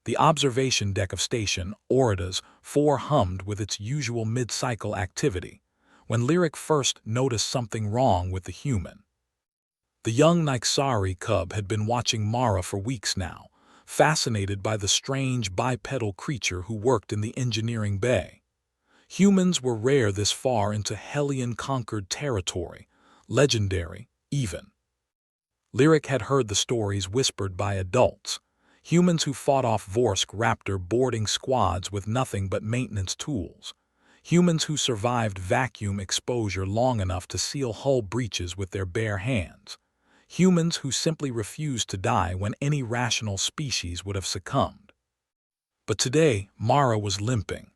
The observation deck of Station Orida's 4 hummed with its usual mid-cycle activity, when Lyric first noticed something wrong with the human. The young Nyxari cub had been watching Mara for weeks now, fascinated by the strange bipedal creature who worked in the engineering bay. Humans were rare this far into Hellion-conquered territory, legendary, even. Lyric had heard the stories whispered by adults, humans who fought off Vorsk raptor boarding squads with nothing but maintenance tools, humans who survived vacuum exposure long enough to seal hull breaches with their bare hands, humans who simply refused to die when any rational species would have succumbed. But today, Mara was limping.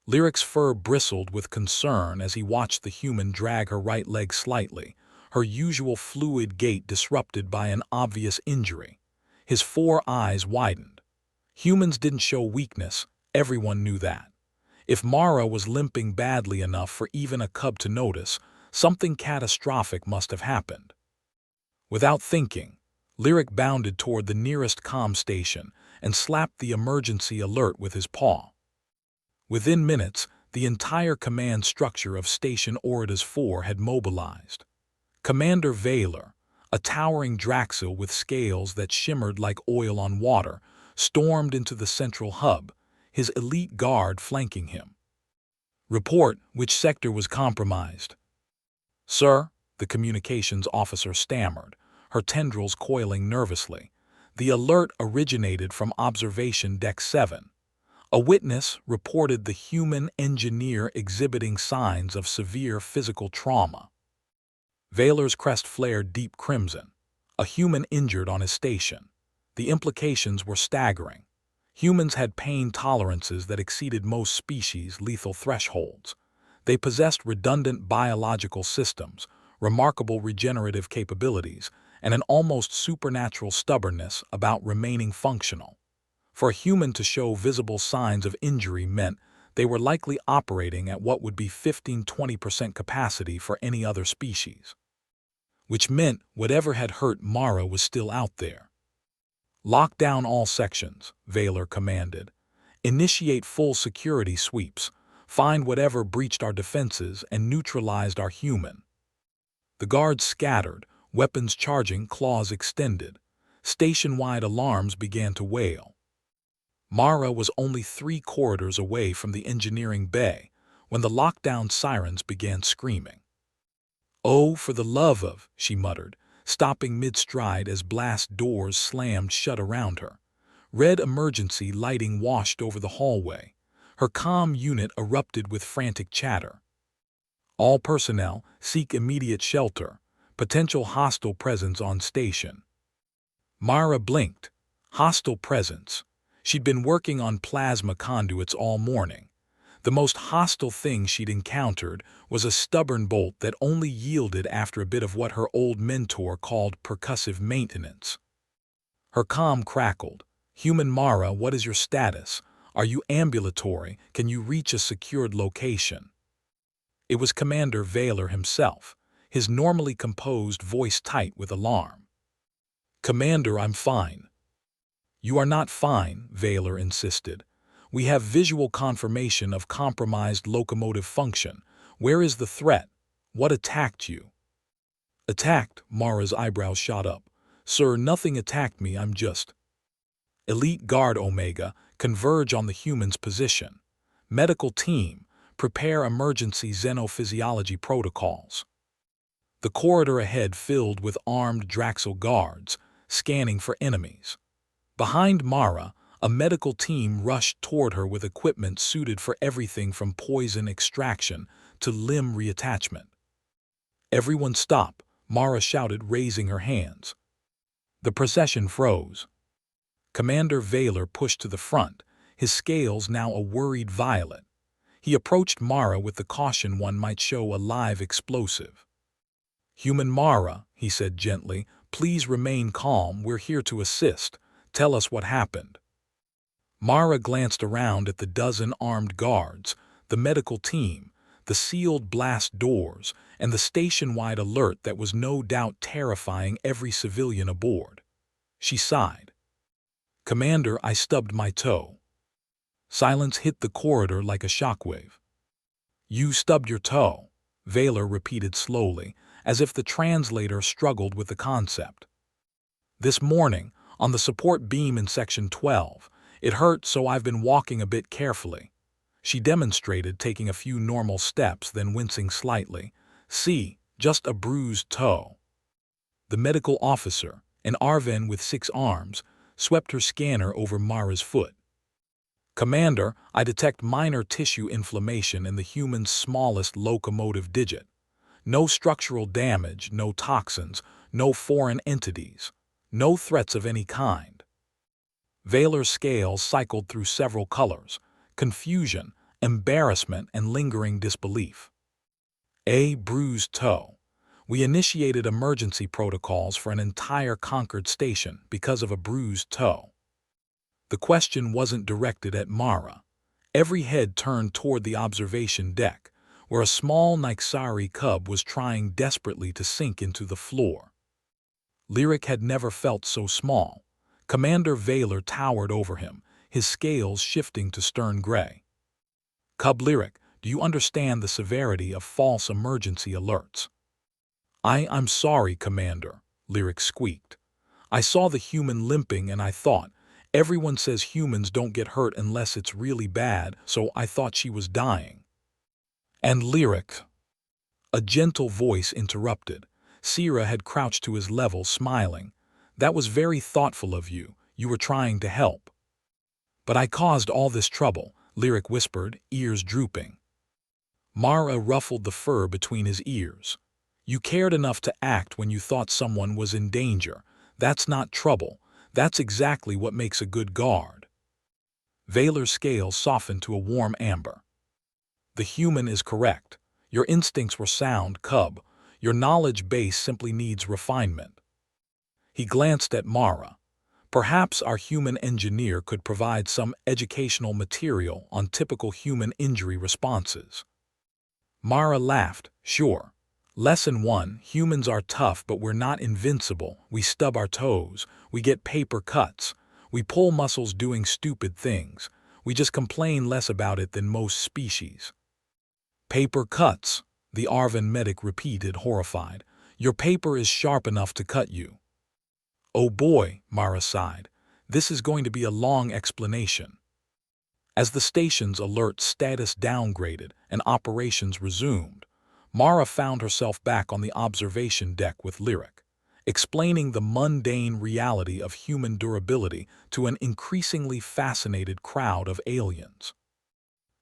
Lyric's fur bristled with concern as he watched the human drag her right leg slightly, her usual fluid gait disrupted by an obvious injury. His 4 eyes widened. Humans didn't show weakness, everyone knew that. If Mara was limping badly enough for even a cub to notice, something catastrophic must have happened. Without thinking, Lyric bounded toward the nearest comm station and slapped the emergency alert with his paw. Within minutes, the entire command structure of Station Orida's 4 had mobilized. Commander Valor, a towering Draxil with scales that shimmered like oil on water, stormed into the central hub, his elite guard flanking him. "Report which sector was compromised." "Sir," the communications officer stammered, her tendrils coiling nervously. "The alert originated from Observation Deck 7. A witness reported the human engineer exhibiting signs of severe physical trauma." Valor's crest flared deep crimson. A human injured on his station. The implications were staggering. Humans had pain tolerances that exceeded most species' lethal thresholds. They possessed redundant biological systems, remarkable regenerative capabilities, and an almost supernatural stubbornness about remaining functional. For a human to show visible signs of injury meant they were likely operating at what would be 15–20% capacity for any other species. Which meant whatever had hurt Mara was still out there. "Lock down all sections," Valor commanded. "Initiate full security sweeps. Find whatever breached our defenses and neutralized our human." The guards scattered, weapons charging, claws extended. Station-wide alarms began to wail. Mara was only 3 corridors away from the engineering bay when the lockdown sirens began screaming. "Oh, for the love of," she muttered, stopping mid-stride as blast doors slammed shut around her. Red emergency lighting washed over the hallway. Her comm unit erupted with frantic chatter. "All personnel, seek immediate shelter. Potential hostile presence on station." Mara blinked. Hostile presence. She'd been working on plasma conduits all morning. The most hostile thing she'd encountered was a stubborn bolt that only yielded after a bit of what her old mentor called percussive maintenance. Her comm crackled. "Human Mara, what is your status? Are you ambulatory? Can you reach a secured location?" It was Commander Valor himself, his normally composed voice tight with alarm. "Commander, I'm fine." "You are not fine," Valor insisted. "We have visual confirmation of compromised locomotive function. Where is the threat? What attacked you?" "Attacked?" Mara's eyebrows shot up. "Sir, nothing attacked me, I'm just—" "Elite Guard Omega, converge on the human's position. Medical team, prepare emergency xenophysiology protocols." The corridor ahead filled with armed Draxil guards, scanning for enemies. Behind Mara, a medical team rushed toward her with equipment suited for everything from poison extraction to limb reattachment. "Everyone stop," Mara shouted, raising her hands. The procession froze. Commander Valor pushed to the front, his scales now a worried violet. He approached Mara with the caution one might show a live explosive. "Human Mara," he said gently, "please remain calm. We're here to assist. Tell us what happened." Mara glanced around at the dozen armed guards, the medical team, the sealed blast doors, and the station-wide alert that was no doubt terrifying every civilian aboard. She sighed. Commander, I stubbed my toe. Silence hit the corridor like a shockwave. You stubbed your toe, Valor repeated slowly, as if the translator struggled with the concept. This morning, on the support beam in Section 12, it hurt, so I've been walking a bit carefully. She demonstrated, taking a few normal steps, then wincing slightly. See, just a bruised toe. The medical officer, an Arven with 6 arms, swept her scanner over Mara's foot. Commander, I detect minor tissue inflammation in the human's smallest locomotive digit. No structural damage, no toxins, no foreign entities, no threats of any kind. Valor's scales cycled through several colors: confusion, embarrassment, and lingering disbelief. A bruised toe. We initiated emergency protocols for an entire conquered station because of a bruised toe. The question wasn't directed at Mara. Every head turned toward the observation deck, where a small Nyxari cub was trying desperately to sink into the floor. Lyric had never felt so small. Commander Valor towered over him, his scales shifting to stern gray. Cub Lyric, do you understand the severity of false emergency alerts? I'm sorry, Commander, Lyric squeaked. I saw the human limping and I thought, everyone says humans don't get hurt unless it's really bad, so I thought she was dying. And Lyric, a gentle voice interrupted. Sierra had crouched to his level, smiling. That was very thoughtful of you. You were trying to help. But I caused all this trouble, Lyric whispered, ears drooping. Mara ruffled the fur between his ears. You cared enough to act when you thought someone was in danger. That's not trouble. That's exactly what makes a good guard. Valor's scales softened to a warm amber. The human is correct. Your instincts were sound, Cub. Your knowledge base simply needs refinement. He glanced at Mara. Perhaps our human engineer could provide some educational material on typical human injury responses. Mara laughed. Sure. Lesson 1, humans are tough, but we're not invincible. We stub our toes. We get paper cuts. We pull muscles doing stupid things. We just complain less about it than most species. Paper cuts, the Arven medic repeated, horrified. Your paper is sharp enough to cut you. Oh boy, Mara sighed. This is going to be a long explanation. As the station's alert status downgraded and operations resumed, Mara found herself back on the observation deck with Lyric, explaining the mundane reality of human durability to an increasingly fascinated crowd of aliens.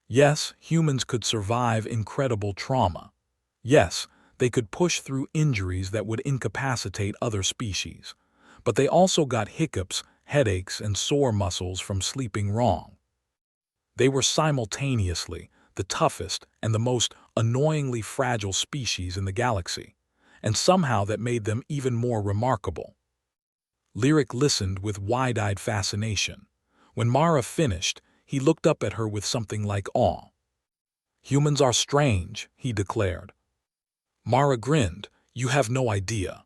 Yes, humans could survive incredible trauma. Yes, they could push through injuries that would incapacitate other species. But they also got hiccups, headaches, and sore muscles from sleeping wrong. They were simultaneously the toughest and the most annoyingly fragile species in the galaxy, and somehow that made them even more remarkable. Lyric listened with wide-eyed fascination. When Mara finished, he looked up at her with something like awe. Humans are strange, he declared. Mara grinned. You have no idea.